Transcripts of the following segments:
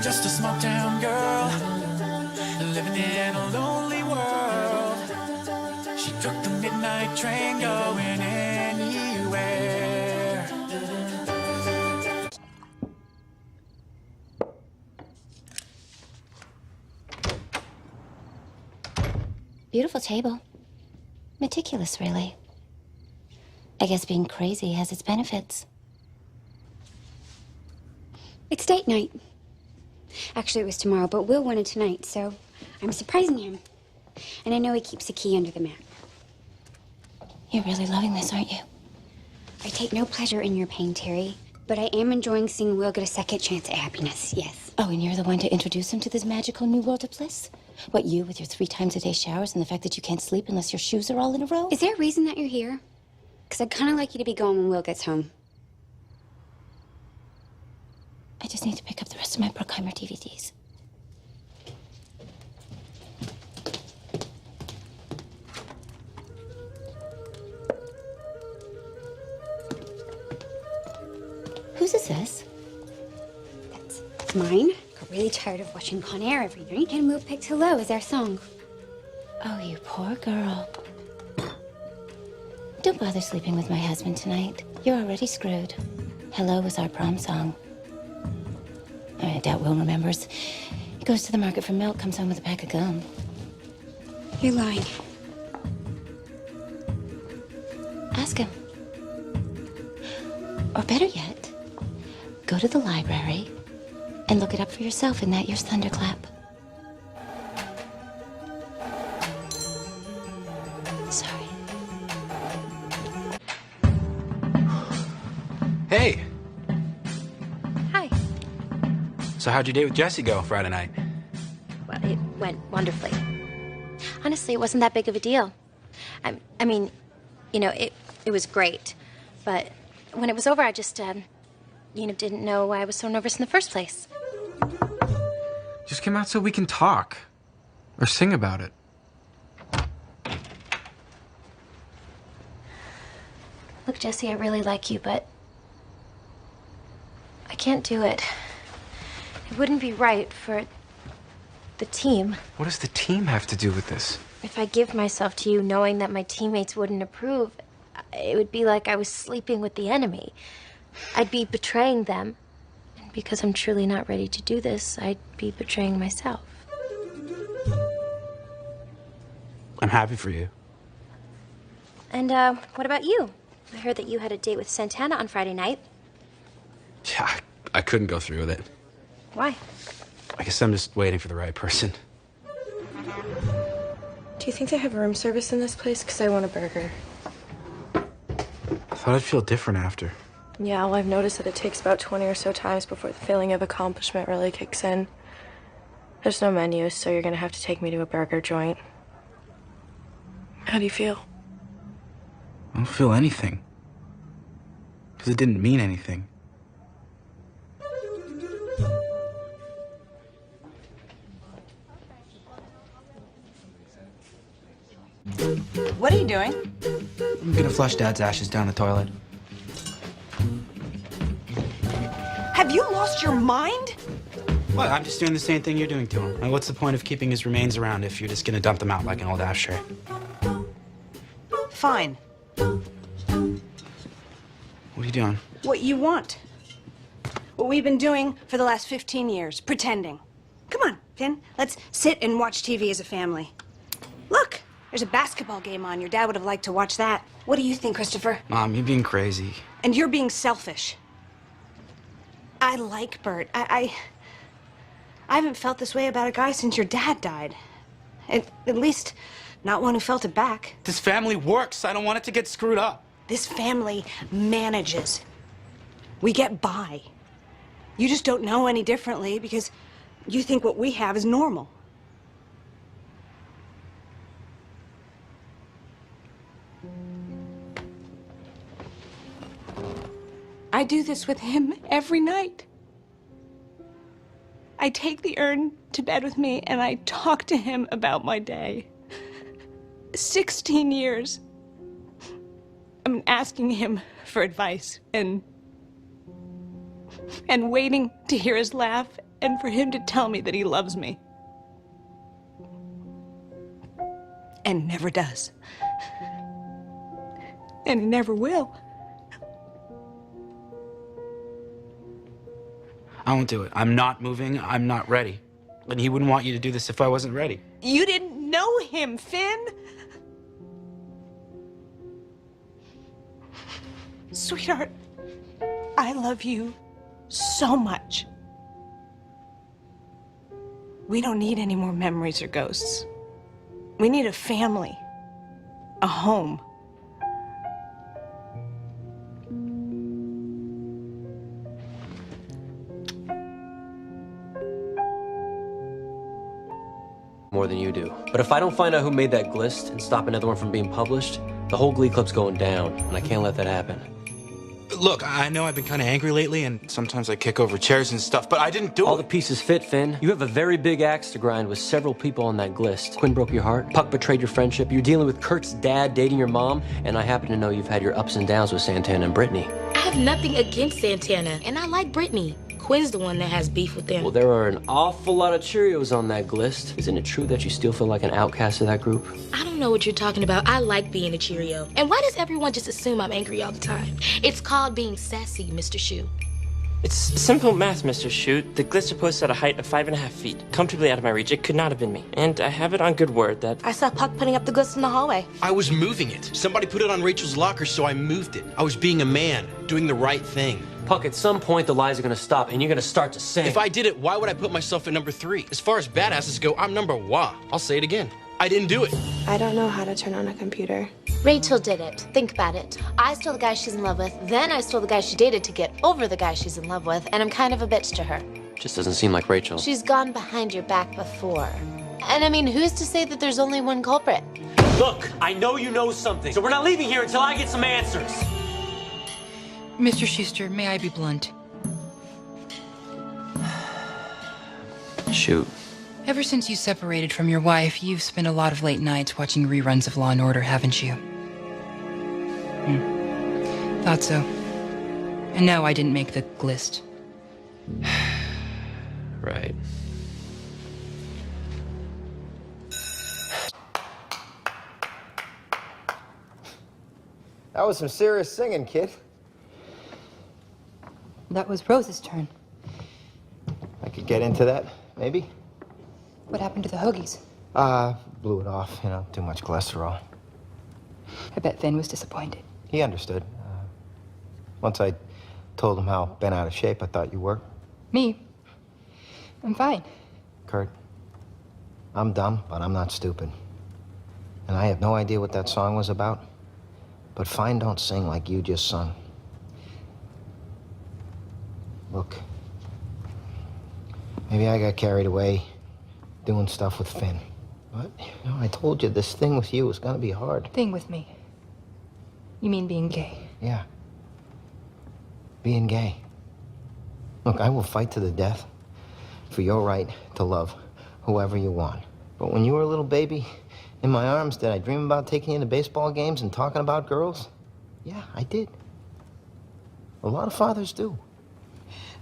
Just a small town girl, living in a lonely world. She took the midnight train going anywhere. Beautiful table. Meticulous, really. I guess being crazy has its benefits. It's date night. Actually, it was tomorrow, but Will wanted tonight, so I'm surprising him. And I know he keeps a key under the mat. You're really loving this, aren't you? I take no pleasure in your pain, Terri, but I am enjoying seeing Will get a second chance at happiness, yes. Oh, and you're the one to introduce him to this magical new world of bliss? What, you with your 3 times a day showers and the fact that you can't sleep unless your shoes are all in a row? Is there a reason that you're here? Because I'd kind of like you to be gone when Will gets home. I just need to pick up the rest of my Bruckheimer DVDs. Whose is this? That's mine. Got really tired of watching Con Air every night, and Will picked Hello as our song. Oh, you poor girl. Don't bother sleeping with my husband tonight. You're already screwed. Hello was our prom song. I doubt Will remembers. He goes to the market for milk, comes home with a pack of gum. You're lying. Ask him. Or better yet, go to the library and look it up for yourself in that year's Thunderclap. Sorry. Hey! Hi. So how'd your date with Jesse go Friday night? Well, it went wonderfully. Honestly, it wasn't that big of a deal. I mean, you know, it was great. But when it was over, I just, didn't know why I was so nervous in the first place. Just come out so we can talk. Or sing about it. Look, Jesse, I really like you, but I can't do it. It wouldn't be right for the team. What does the team have to do with this? If I give myself to you knowing that my teammates wouldn't approve, it would be like I was sleeping with the enemy. I'd be betraying them. And because I'm truly not ready to do this, I'd be betraying myself. I'm happy for you. And, what about you? I heard that you had a date with Santana on Friday night. Yeah, I couldn't go through with it. Why? I guess I'm just waiting for the right person. Do you think they have room service in this place? Because I want a burger. I thought I'd feel different after. Yeah, well, I've noticed that it takes about 20 or so times before the feeling of accomplishment really kicks in. There's no menu, so you're gonna have to take me to a burger joint. How do you feel? I don't feel anything. Because it didn't mean anything. What are you doing? I'm gonna flush Dad's ashes down the toilet. Have you lost your mind? What? I'm just doing the same thing you're doing to him. And what's the point of keeping his remains around if you're just gonna dump them out like an old ashtray? Fine. What are you doing? What you want. What we've been doing for the last 15 years, pretending. Come on, Finn, let's sit and watch TV as a family. Look, there's a basketball game on. Your dad would have liked to watch that. What do you think, Christopher? Mom, you're being crazy. And you're being selfish. I like Burt. I haven't felt this way about a guy since your dad died. At least, not one who felt it back. This family works. I don't want it to get screwed up. This family manages. We get by. You just don't know any differently because you think what we have is normal. I do this with him every night. I take the urn to bed with me and I talk to him about my day. 16 years. I'm asking him for advice and waiting to hear his laugh and for him to tell me that he loves me. And never does. And he never will. I won't do it. I'm not moving. I'm not ready. And he wouldn't want you to do this if I wasn't ready. You didn't know him, Finn. Sweetheart, I love you so much. We don't need any more memories or ghosts. We need a family, a home. More than you do. But if I don't find out who made that glist and stop another one from being published, the whole Glee Club's going down, and I can't let that happen. Look, I know I've been kind of angry lately, and sometimes I kick over chairs and stuff, but I didn't do it. All the pieces fit, Finn. You have a very big axe to grind with several people on that glist. Quinn broke your heart, Puck betrayed your friendship, you're dealing with Kurt's dad dating your mom, and I happen to know you've had your ups and downs with Santana and Brittany. I have nothing against Santana, and I like Brittany. Quinn's the one that has beef with them. Well, there are an awful lot of Cheerios on that glist. Isn't it true that you still feel like an outcast of that group? I don't know what you're talking about. I like being a Cheerio. And why does everyone just assume I'm angry all the time? It's called being sassy, Mr. Shoe. It's simple math, Mr. Shoot. The glister post at a height of 5.5 feet, comfortably out of my reach. It could not have been me. And I have it on good word that... I saw Puck putting up the glist in the hallway. I was moving it. Somebody put it on Rachel's locker, so I moved it. I was being a man, doing the right thing. Puck, at some point the lies are gonna stop and you're gonna start to sing. If I did it, why would I put myself at number 3? As far as badasses go, I'm number 1. I'll say it again. I didn't do it. I don't know how to turn on a computer. Rachel did it. Think about it. I stole the guy she's in love with, then I stole the guy she dated to get over the guy she's in love with, and I'm kind of a bitch to her. Just doesn't seem like Rachel. She's gone behind your back before. And I mean, who's to say that there's only one culprit? Look, I know you know something, so we're not leaving here until I get some answers. Mr. Schuster, may I be blunt? Shoot. Ever since you separated from your wife, you've spent a lot of late nights watching reruns of Law and Order, haven't you? Thought so. And no, I didn't make the glist. Right. That was some serious singing, kid. That was Rose's turn. I could get into that, maybe. What happened to the hoagies? Blew it off, you know, too much cholesterol. I bet Finn was disappointed. He understood. Once I told him how bent out of shape I thought you were. Me? I'm fine. Kurt, I'm dumb, but I'm not stupid. And I have no idea what that song was about. But fine don't sing like you just sung. Look, maybe I got carried away doing stuff with Finn. But, you know, I told you this thing with you was gonna be hard. Thing with me? You mean being gay? Yeah. Being gay. Look, I will fight to the death for your right to love whoever you want. But when you were a little baby in my arms, did I dream about taking you to baseball games and talking about girls? Yeah, I did. A lot of fathers do.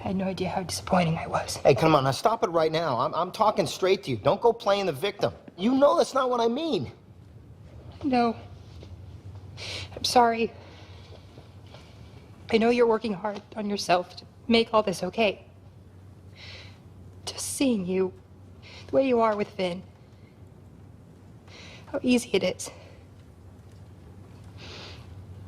I had no idea how disappointing I was. Hey, come on, now stop it right now. I'm talking straight to you. Don't go playing the victim. You know that's not what I mean. No. I'm sorry. I know you're working hard on yourself to make all this okay. Just seeing you the way you are with Finn, how easy it is,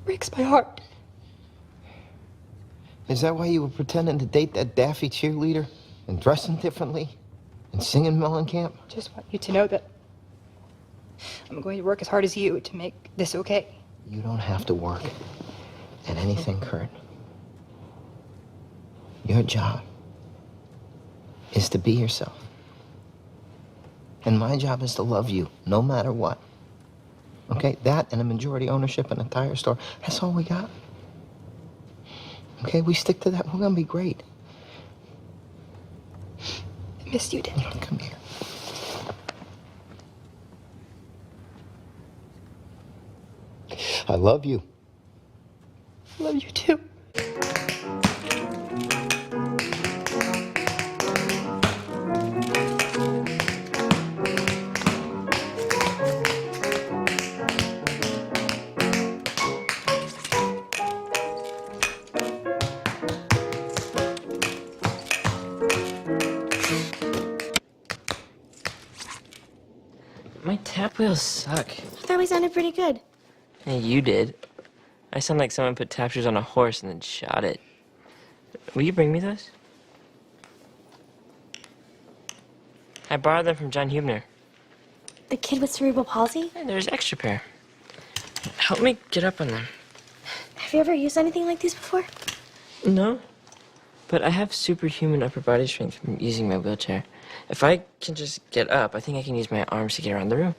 breaks my heart. Is that why you were pretending to date that daffy cheerleader and dressing differently and singing Mellencamp? Just want you to know that I'm going to work as hard as you to make this okay. You don't have to work at anything, Kurt. Your job is to be yourself. And my job is to love you, no matter what. Okay, that and a majority ownership in a tire store, that's all we got. Okay, we stick to that, we're gonna be great. Yes, you did. Come here. I love you. I love you too. My tap wheels suck. I thought we sounded pretty good. Hey, you did. I sound like someone put tap shoes on a horse and then shot it. Will you bring me those? I borrowed them from John Hubner. The kid with cerebral palsy? Hey, there's extra pair. Help me get up on them. Have you ever used anything like these before? No, but I have superhuman upper body strength from using my wheelchair. If I can just get up, I think I can use my arms to get around the room.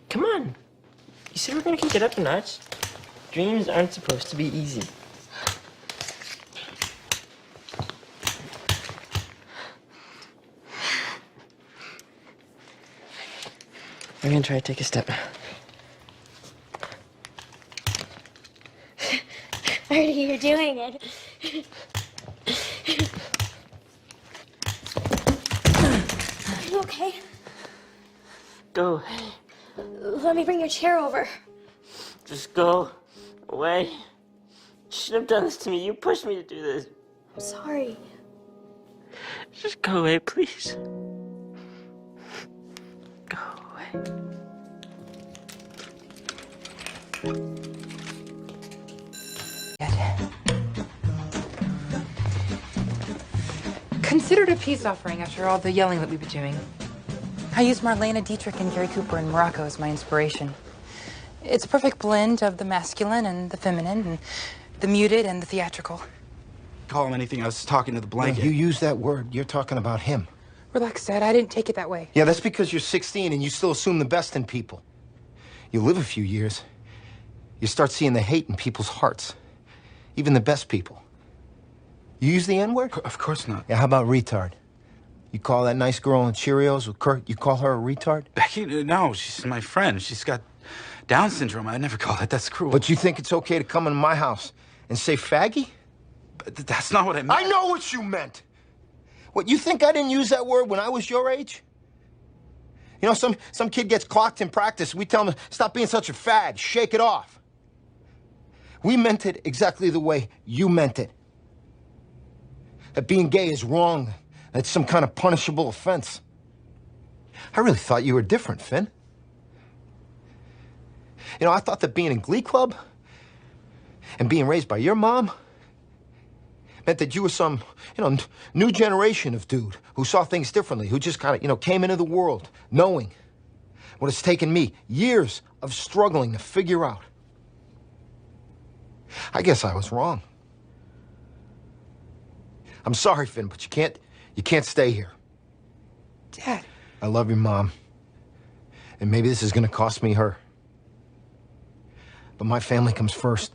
Come on. You said we're gonna kick it up a notch. Dreams aren't supposed to be easy. I'm gonna try to take a step. Artie, you're doing it. Are you okay? Go away. Let me bring your chair over. Just go away. You shouldn't have done this to me. You pushed me to do this. I'm sorry. Just go away, please. Go away. Considered a peace offering after all the yelling that we've been doing. I used Marlena Dietrich and Gary Cooper in Morocco as my inspiration. It's a perfect blend of the masculine and the feminine, and the muted and the theatrical. Call him anything. I was talking to the blanket. You use that word, you're talking about him. Relax, Dad. I didn't take it that way. Yeah, that's because you're 16 and you still assume the best in people. You live a few years, you start seeing the hate in people's hearts. Even the best people. You use the N-word? Of course not. Yeah, how about retard? You call that nice girl in Cheerios with Kurt, you call her a retard? Becky, no, she's my friend. She's got Down syndrome. I'd never call that. That's cruel. But you think it's okay to come into my house and say faggy? But that's not what I meant. I know what you meant. What, you think I didn't use that word when I was your age? You know, some kid gets clocked in practice. We tell him, stop being such a fag, shake it off. We meant it exactly the way you meant it. That being gay is wrong. That's some kind of punishable offense. I really thought you were different, Finn. You know, I thought that being in Glee Club and being raised by your mom meant that you were some, new generation of dude who saw things differently, who just kind of, came into the world knowing what it's taken me years of struggling to figure out. I guess I was wrong. I'm sorry, Finn, but you can't stay here. Dad. I love your mom. And maybe this is gonna cost me her. But my family comes first.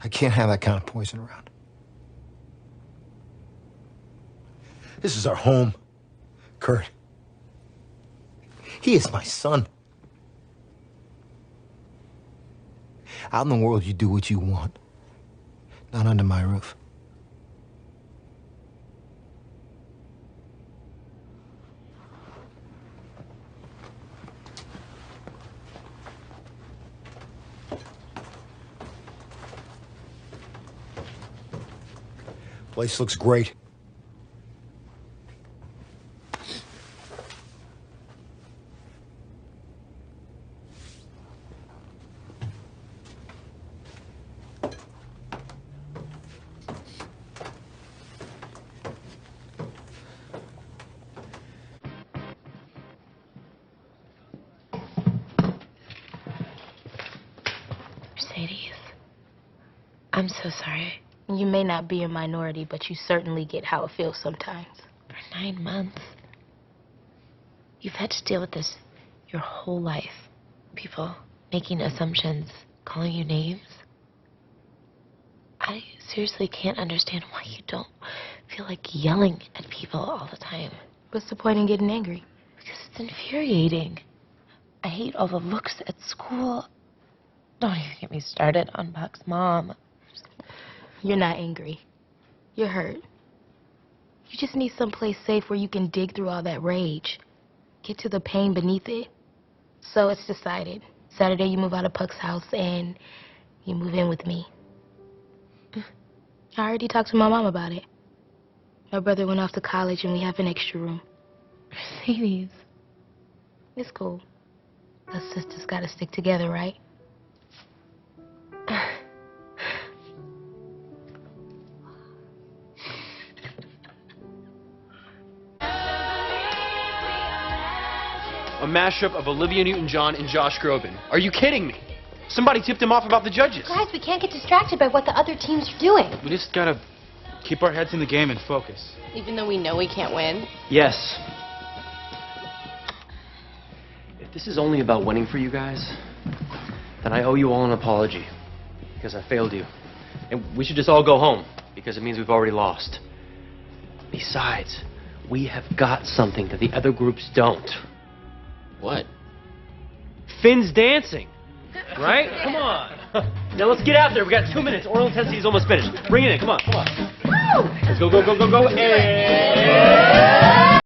I can't have that kind of poison around. This is our home, Kurt. He is my son. Out in the world, you do what you want. Not under my roof. Place looks great. Mercedes, I'm so sorry. You may not be a minority, but you certainly get how it feels sometimes. For 9 months, you've had to deal with this your whole life. People making assumptions, calling you names. I seriously can't understand why you don't feel like yelling at people all the time. What's the point in getting angry? Because it's infuriating. I hate all the looks at school. Don't even get me started on Buck's mom. You're not angry. You're hurt. You just need someplace safe where you can dig through all that rage. Get to the pain beneath it. So it's decided. Saturday you move out of Puck's house and you move in with me. I already talked to my mom about it. My brother went off to college and we have an extra room. Mercedes. It's cool. Us sisters gotta stick together, right? A mashup of Olivia Newton-John and Josh Groban. Are you kidding me? Somebody tipped him off about the judges. Guys, we can't get distracted by what the other teams are doing. We just gotta keep our heads in the game and focus. Even though we know we can't win? Yes. If this is only about winning for you guys, then I owe you all an apology. Because I failed you. And we should just all go home, because it means we've already lost. Besides, we have got something that the other groups don't. What? Finn's dancing. Right? Come on. Now let's get out there. We got 2 minutes. Oral intensity is almost finished. Bring it in. Come on. Come on. Woo! Let's go, go, go, go, go. And...